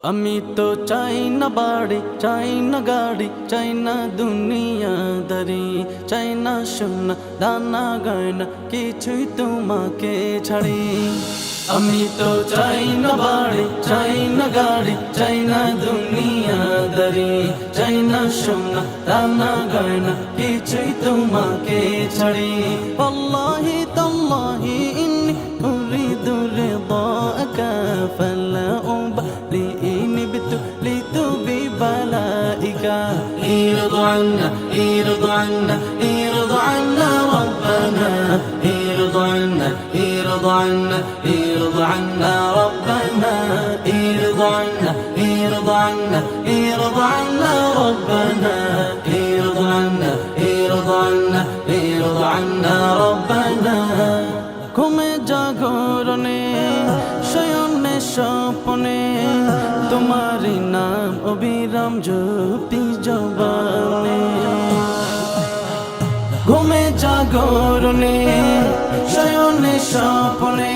আমি তো চাই না বাড়ি, চাই না গাড়ি, চাই না দুনিয়াদারি, চাই না সোনা দানা গয়না, কিছুই তোমাকে ছাড়ি। আমি তো চাই না বাড়ি, চাই না গাড়ি, চাই না দুনিয়াদারি, চাই না সোনা দানা গয়না, কিছুই তোমাকে ছাড়ি। ওয়াল্লাহি তাল্লাহি ইন্নী উরিদু রিদাকা ফালা উবালি ইন ইবতুলিতু বিবালাইকা। ইরضى عنا ইরضى عنا ইরضى عنا ربنا ইরضى عنا ইরضى عنا ইরضى عنا ربنا ইরضى عنا ইরضى عنا ইরضى عنا ربنا ইরضى عنا ইরضى عنا ইরضى عنا ربنا। ঘুমে জাগরণে শয়নে স্বপ্নে তোমারি নাম অবিরাম জপি জবানে। ঘুমে জাগরণে শয়নে স্বপ্নে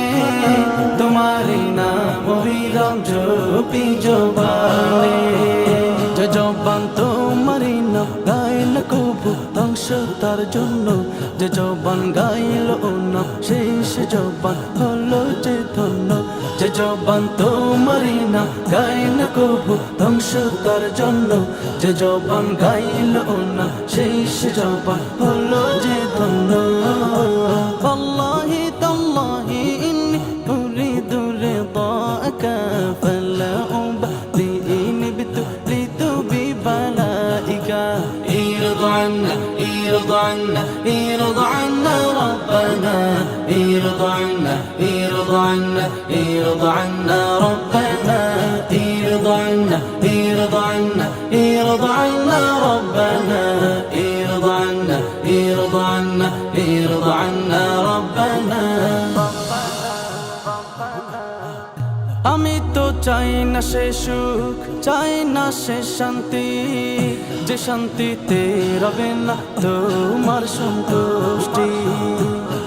তোমারি নাম অবিরাম জপি জবানে। যে জবান তোমারি নাম গাইল কবু ধ্বংস তার জন্য, যে জবান গাইল ও নাম শেষ জবান হলো যে ধন্য। যে জবান তোমারি নাম গাইল কবু ধ্বংস তার জন্য, যে জবান গাইল ও নাম শেষ জবান হলো যে ধন্য। ওয়াল্লাহি তাল্লাহি ইন্নী উরিদু রিদাকা ফালা উবালি ইন ইবতুলিতু বিবালাইকা। ইরضى عنا ইরضى عنا ইরضى عنا ربنا ইরضى عنا ইরضى عنا ইরضى عنا ربنا ইরضى عنا ইরضى عنا ইরضى عنا ربنا ইরضى عنا ইরضى عنا ইরضى عنا ربنا। আমি তো চাই না সে সুখ, চাই না সে শান্তি, যে শান্তিতে রবে না তোমার সন্তুষ্টি।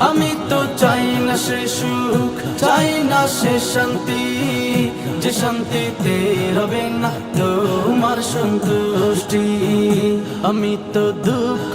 আমি তো চাই না সে সুখ, চাই না সে শান্তি, যে শান্তিতে রবে না তোমার সন্তুষ্টি। আমি তো দুঃখ